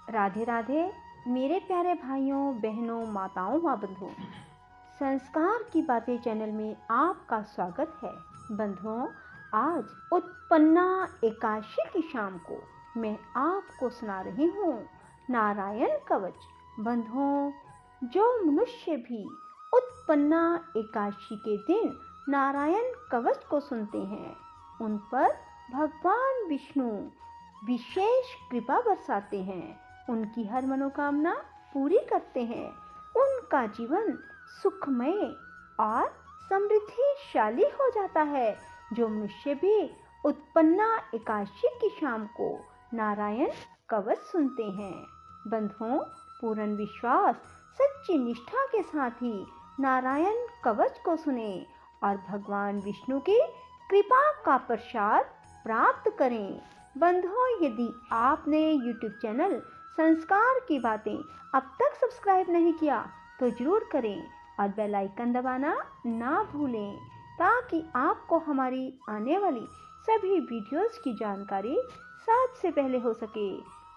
राधे राधे मेरे प्यारे भाइयों बहनों माताओं व बंधुओं, संस्कार की बातें चैनल में आपका स्वागत है। बंधुओं, आज उत्पन्ना एकादशी की शाम को मैं आपको सुना रही हूँ नारायण कवच। बंधुओं, जो मनुष्य भी उत्पन्ना एकादशी के दिन नारायण कवच को सुनते हैं, उन पर भगवान विष्णु विशेष कृपा बरसाते हैं, उनकी हर मनोकामना पूरी करते हैं, उनका जीवन सुखमय और समृद्धिशाली हो जाता है। जो मनुष्य भी उत्पन्ना एकादशी की शाम को नारायण कवच सुनते हैं, बंधुओं, पूर्ण विश्वास सच्ची निष्ठा के साथ ही नारायण कवच को सुने और भगवान विष्णु की कृपा का प्रसाद प्राप्त करें। बंधुओं, यदि आपने YouTube चैनल संस्कार की बातें अब तक सब्सक्राइब नहीं किया तो जरूर करें और बेल आइकन दबाना ना भूलें, ताकि आपको हमारी आने वाली सभी वीडियोस की जानकारी सबसे पहले हो सके।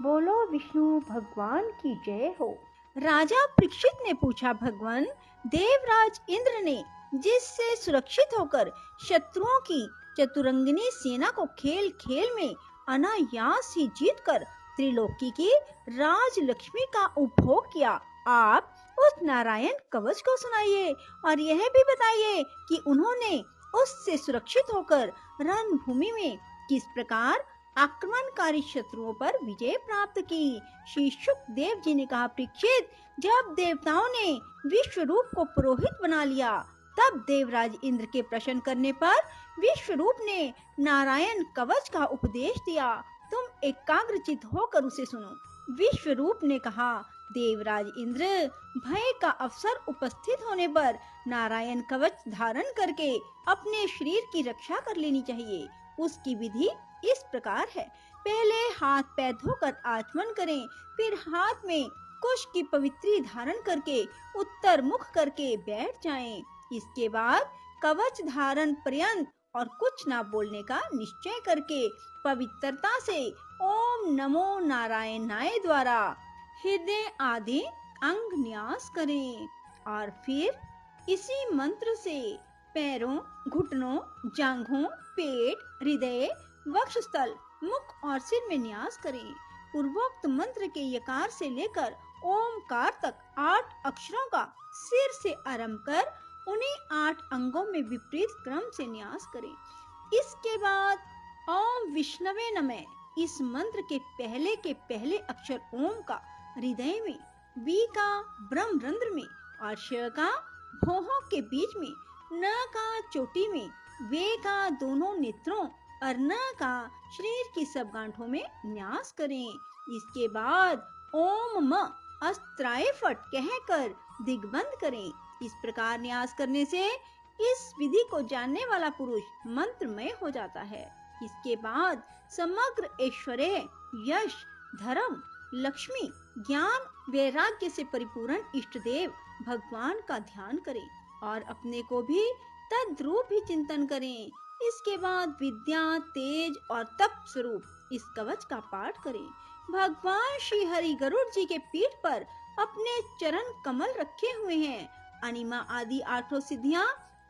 बोलो विष्णु भगवान की जय हो। राजा परीक्षित ने पूछा, भगवान, देवराज इंद्र ने जिससे सुरक्षित होकर शत्रुओं की चतुरंगिनी सेना को खेल खेल में अनायास ही जीतकर त्रिलोकी की राज लक्ष्मी का उपभोग किया, आप उस नारायण कवच को सुनाइए और यह भी बताइए कि उन्होंने उससे सुरक्षित होकर रणभूमि में किस प्रकार आक्रमणकारी शत्रुओं पर विजय प्राप्त की। श्री शुकदेव जी ने कहा, परीक्षित, जब देवताओं ने विश्व रूप को पुरोहित बना लिया, तब देवराज इंद्र के प्रश्न करने पर विश्व रूप ने नारायण कवच का उपदेश दिया। तुम एकाग्रचित होकर उसे सुनो। विश्व रूप ने कहा, देवराज इंद्र, भय का अवसर उपस्थित होने पर नारायण कवच धारण करके अपने शरीर की रक्षा कर लेनी चाहिए। उसकी विधि इस प्रकार है, पहले हाथ पैर धोकर आचमन करें, फिर हाथ में कुश की पवित्री धारण करके उत्तर मुख करके बैठ जाएं। इसके बाद कवच धारण पर्यंत और कुछ ना बोलने का निश्चय करके पवित्रता से ओम नमो नारायणाय द्वारा हृदय आदि अंग न्यास करें और फिर इसी मंत्र से पैरों, घुटनों, जांघों, पेट, हृदय, वक्षस्थल, मुख और सिर में न्यास करें। पूर्वोक्त मंत्र के यकार से लेकर ओमकार तक 8 अक्षरों का सिर से आरंभ कर उन्हें 8 अंगों में विपरीत क्रम से न्यास करें। इसके बाद ओम विष्णवे नमः, इस मंत्र के पहले अक्षर ओम का हृदय में, वी का ब्रह्मरंध्र में और श का भौहों के बीच में, न का चोटी में, वे का दोनों नेत्रों और न का शरीर की सब गांठों में न्यास करें। इसके बाद ओम म अस्त्राय फट कहकर दिग्बंध करें। इस प्रकार न्यास करने से इस विधि को जानने वाला पुरुष मंत्रमय हो जाता है। इसके बाद समग्र ऐश्वर्य, यश, धर्म, लक्ष्मी, ज्ञान, वैराग्य से परिपूर्ण इष्ट देव भगवान का ध्यान करें और अपने को भी तद्रूप ही चिंतन करें। इसके बाद विद्या, तेज और तप स्वरूप इस कवच का पाठ करें। भगवान श्री हरि गरुड़ जी के पीठ पर अपने चरण कमल रखे हुए हैं। अनिमा आदि 8 सिद्धियां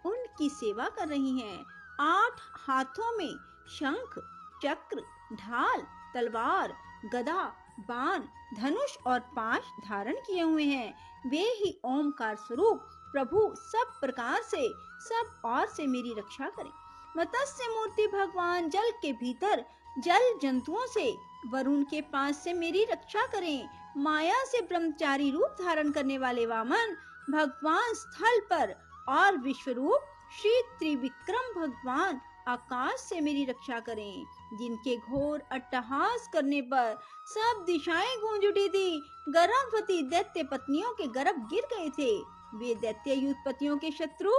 उनकी सेवा कर रही हैं। 8 हाथों में शंख, चक्र, ढाल, तलवार, गदा, बाण, धनुष और पाश धारण किए हुए हैं। वे ही ओमकार स्वरूप प्रभु सब प्रकार से सब और से मेरी रक्षा करें। मत्स्य मूर्ति भगवान जल के भीतर जल जंतुओं से, वरुण के पास से मेरी रक्षा करें। माया से ब्रह्मचारी रूप धारण करने वाले वामन भगवान स्थल पर और विश्वरूप श्री त्रिविक्रम भगवान आकाश से मेरी रक्षा करें। जिनके घोर अट्टहास करने पर सब दिशाएं गूंज उठी थी। गर्भवती दैत्य पत्नियों के गर्भ गिर गए थे। वे दैत्य युद्धपतियों के शत्रु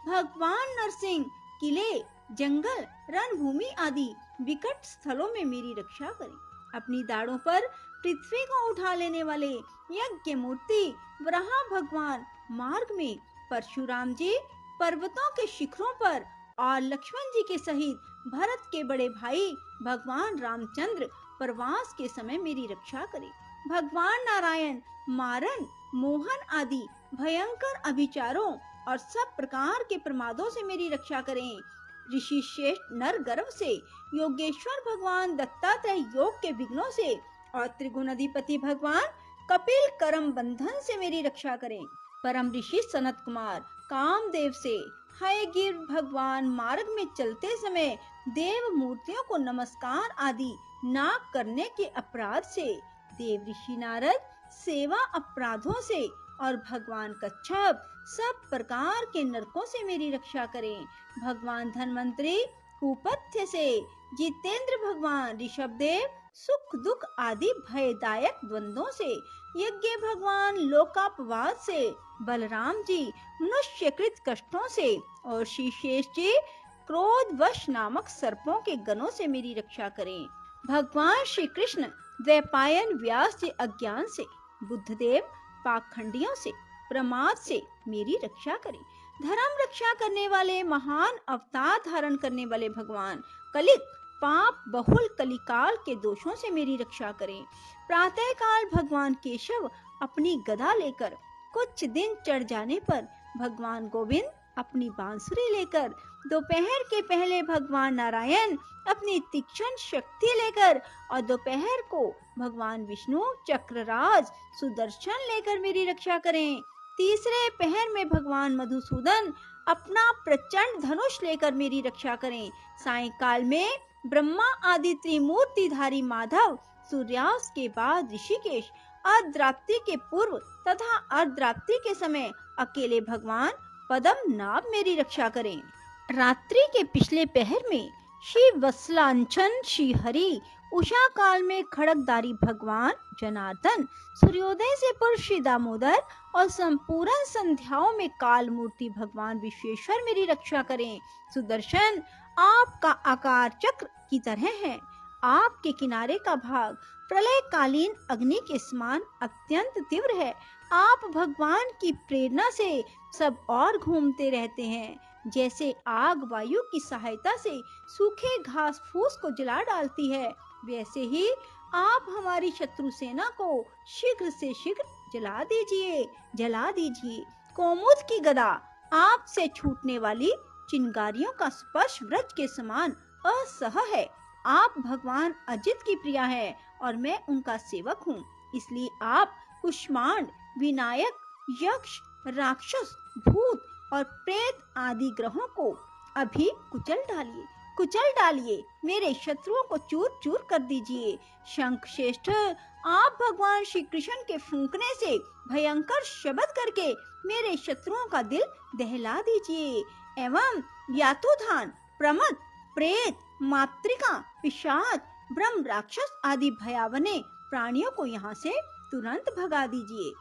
भगवान नरसिंह किले, जंगल, रणभूमि आदि विकट स्थलों में मेरी रक्षा करें। अपनी दाढ़ों पर पृथ्वी को उठा लेने वाले यज्ञ मूर्ति वराह भगवान मार्ग में, परशुराम जी पर्वतों के शिखरों पर और लक्ष्मण जी के सहित भरत के बड़े भाई भगवान रामचंद्र प्रवास के समय मेरी रक्षा करें। भगवान नारायण मारण, मोहन आदि भयंकर अभिचारों और सब प्रकार के प्रमादों से मेरी रक्षा करें। ऋषि श्रेष्ठ नर गर्भ से, योगेश्वर भगवान दत्तात्रेय योग के विघ्नों से और त्रिगुणाधिपति भगवान कपिल कर्म बंधन से मेरी रक्षा करें। परम ऋषि सनत कुमार कामदेव से, हयग्रीव भगवान मार्ग में चलते समय देव मूर्तियों को नमस्कार आदि ना करने के अपराध से, देव ऋषि नारद सेवा अपराधों से और भगवान कच्छप सब प्रकार के नरकों से मेरी रक्षा करें। भगवान धन्वंतरी कुपथ्य से, जितेंद्र भगवान ऋषभदेव सुख दुख आदि भयदायक द्वंद्वों से, यज्ञ भगवान लोकापवाद से, बलराम जी मनुष्यकृत कष्टों से और श्री शेष जी क्रोधवश नामक सर्पों के गणों से मेरी रक्षा करें। भगवान श्री कृष्ण द्वैपायन व्यास जी अज्ञान से, बुद्धदेव पाखंडियों से, प्रमाद से मेरी रक्षा करें। धर्म रक्षा करने वाले महान अवतार धारण करने वाले भगवान कलिक पाप बहुल कलिकाल के दोषों से मेरी रक्षा करें। प्रातः काल भगवान केशव अपनी गदा लेकर, कुछ दिन चढ़ जाने पर भगवान गोविंद अपनी बांसुरी लेकर, दोपहर के पहले भगवान नारायण अपनी तीक्ष्ण शक्ति लेकर और दोपहर को भगवान विष्णु चक्रराज सुदर्शन लेकर मेरी रक्षा करें। तीसरे पहर में भगवान मधुसूदन अपना प्रचंड धनुष लेकर मेरी रक्षा करें। सायंकाल में ब्रह्मा आदि त्रिमूर्तिधारी माधव, सूर्यास्त के बाद ऋषिकेश, अर्धरात्रि के पूर्व तथा अर्धरात्रि के समय अकेले भगवान पद्मनाभ मेरी रक्षा करें। रात्रि के पिछले पहर में श्री वत्सलांचन श्री हरि, उषा काल में खड़गधारी भगवान जनार्दन, सूर्योदय से पूर्व श्री दामोदर और संपूर्ण संध्याओं में काल मूर्ति भगवान विश्वेश्वर मेरी रक्षा करें। सुदर्शन आपका आकार चक्र की तरह है। आपके किनारे का भाग प्रलय कालीन अग्नि के समान अत्यंत तीव्र है। आप भगवान की प्रेरणा से सब और घूमते रहते हैं। जैसे आग वायु की सहायता से सूखे घास फूस को जला डालती है, वैसे ही आप हमारी शत्रु सेना को शीघ्र से शीघ्र जला दीजिए। कौमुद की गदा आपसे छूटने वाली चिंगारियों का स्पर्श वृक्ष के समान असह है। आप भगवान अजित की प्रिया है और मैं उनका सेवक हूँ, इसलिए आप कुष्मांड, विनायक, यक्ष, राक्षस, भूत और प्रेत आदि ग्रहों को अभी कुचल डालिए, मेरे शत्रुओं को चूर चूर कर दीजिए। शंख श्रेष्ठ आप भगवान श्री कृष्ण के फूंकने से भयंकर शब्द करके मेरे शत्रुओं का दिल दहला दीजिए एवं यातुधान, प्रमद, प्रेत, मातृका, पिशाच, ब्रह्म राक्षस आदि भयावने प्राणियों को यहाँ से तुरंत भगा दीजिए।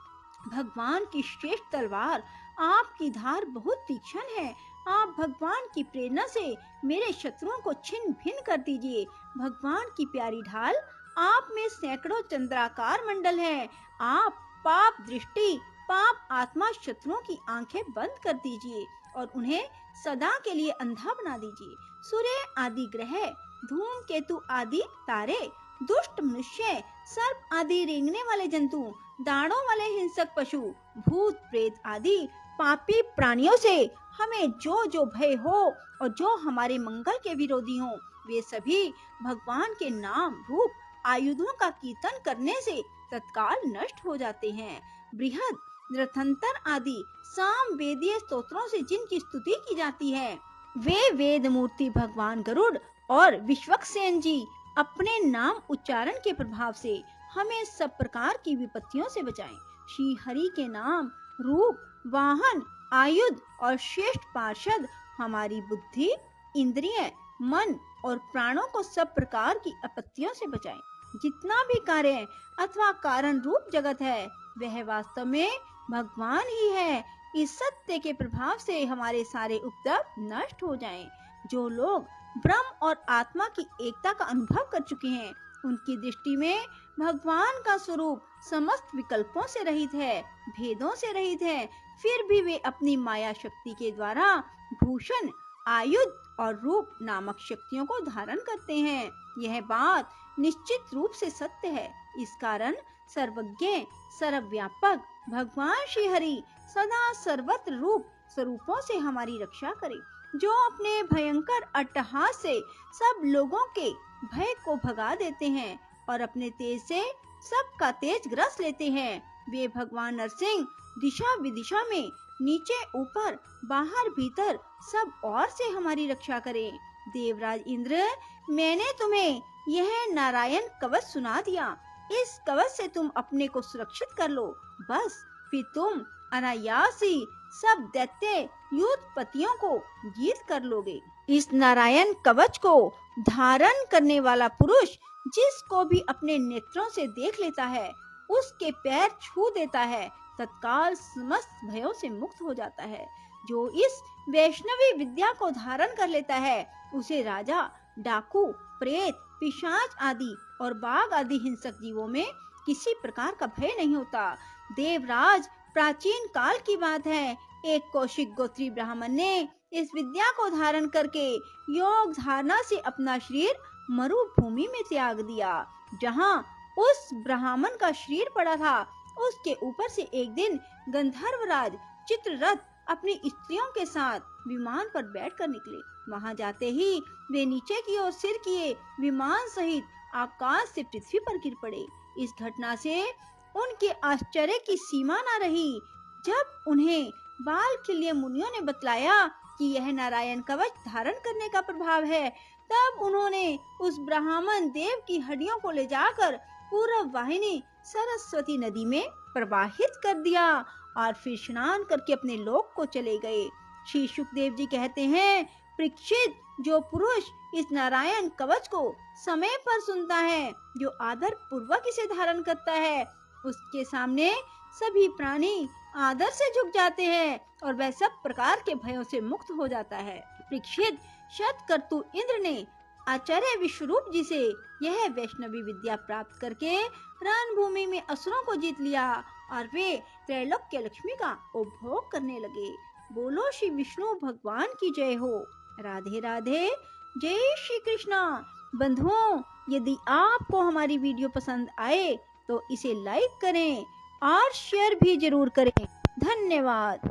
भगवान की श्रेष्ठ तलवार आपकी धार बहुत तीक्ष्ण है। आप भगवान की प्रेरणा से मेरे शत्रुओं को छिन्न भिन्न कर दीजिए। भगवान की प्यारी ढाल आप में सैकड़ों चंद्राकार मंडल है। आप पाप दृष्टि, पाप आत्मा शत्रुओं की आंखें बंद कर दीजिए और उन्हें सदा के लिए अंधा बना दीजिए। सूर्य आदि ग्रह, धूमकेतु आदि तारे, दुष्ट मनुष्य, सर्प आदि रेंगने वाले जंतु, दाढ़ों वाले हिंसक पशु, भूत प्रेत आदि पापी प्राणियों से हमें जो जो भय हो और जो हमारे मंगल के विरोधी हो, वे सभी भगवान के नाम रूप आयुधों का कीर्तन करने से तत्काल नष्ट हो जाते हैं। बृहद, रथंतर आदि साम वेदीय स्तोत्रों से जिनकी स्तुति की जाती है, वे वेद मूर्ति भगवान गरुड़ और विश्वक्सेन जी अपने नाम उच्चारण के प्रभाव से हमें सब प्रकार की विपत्तियों से बचाएं। श्री हरि के नाम, रूप, वाहन, आयुध और श्रेष्ठ पार्षद हमारी बुद्धि, इंद्रिय, मन और प्राणों को सब प्रकार की आपत्तियों से बचाएं। जितना भी कार्य अथवा कारण रूप जगत है, वह वास्तव में भगवान ही है। इस सत्य के प्रभाव से हमारे सारे उपद्रव नष्ट हो जाएं। जो लोग ब्रह्म और आत्मा की एकता का अनुभव कर चुके हैं, उनकी दृष्टि में भगवान का स्वरूप समस्त विकल्पों से रहित है, भेदों से रहित है। फिर भी वे अपनी माया शक्ति के द्वारा भूषण, आयुध और रूप नामक शक्तियों को धारण करते हैं। यह बात निश्चित रूप से सत्य है। इस कारण सर्वज्ञ सर्वव्यापक भगवान श्री हरि सदा सर्वत्र रूप स्वरूपों से हमारी रक्षा करे, जो अपने भयंकर अट्टहास से सब लोगों के भय को भगा देते हैं और अपने तेज से सबका तेज ग्रस लेते हैं। वे भगवान नरसिंह दिशा विदिशा में नीचे ऊपर बाहर भीतर सब ओर से हमारी रक्षा करें। देवराज इंद्र, मैंने तुम्हें यह नारायण कवच सुना दिया। इस कवच से तुम अपने को सुरक्षित कर लो, बस फिर तुम अनायास ही सब दैत्य युद्धपतियों को जीत कर लोगे। इस नारायण कवच को धारण करने वाला पुरुष जिसको भी अपने नेत्रों से देख लेता है, उसके पैर छू देता है, तत्काल समस्त भयों से मुक्त हो जाता है। जो इस वैष्णवी विद्या को धारण कर लेता है, उसे राजा, डाकू, प्रेत, पिशाच आदि और बाघ आदि हिंसक जीवों में किसी प्रकार का भय नहीं होता। देवराज, प्राचीन काल की बात है, एक कौशिक गोत्री ब्राह्मण ने इस विद्या को धारण करके योग धारणा से अपना शरीर मरुभूमि में त्याग दिया। जहाँ उस ब्राह्मण का शरीर पड़ा था, उसके ऊपर से एक दिन गंधर्वराज चित्ररथ अपनी स्त्रियों के साथ विमान पर बैठकर निकले। वहां जाते ही वे नीचे की ओर सिर किए विमान सहित आकाश से पृथ्वी पर गिर पड़े। इस घटना से उनके आश्चर्य की सीमा न रही। जब उन्हें बालखिल्य मुनियों ने बतलाया कि यह नारायण कवच धारण करने का प्रभाव है, तब उन्होंने उस ब्राह्मण देव की हड्डियों को ले जाकर पूर्व वाहिनी सरस्वती नदी में प्रवाहित कर दिया और फिर स्नान करके अपने लोक को चले गए। श्री सुखदेव जी कहते हैं, परीक्षित, जो पुरुष इस नारायण कवच को समय पर सुनता है, जो आदर पूर्वक इसे धारण करता है, उसके सामने सभी प्राणी आदर से झुक जाते हैं और वह सब प्रकार के भयों से मुक्त हो जाता है। परीक्षित, शतकर्तु इंद्र ने आचार्य विश्वरूप जी से यह वैष्णवी विद्या प्राप्त करके रणभूमि में असुरों को जीत लिया और वे त्रैलोक्य लक्ष्मी का उपभोग करने लगे। बोलो श्री विष्णु भगवान की जय हो। राधे राधे, जय श्री कृष्णा। बंधुओं, यदि आपको हमारी वीडियो पसंद आए तो इसे लाइक करें और शेयर भी जरूर करें। धन्यवाद।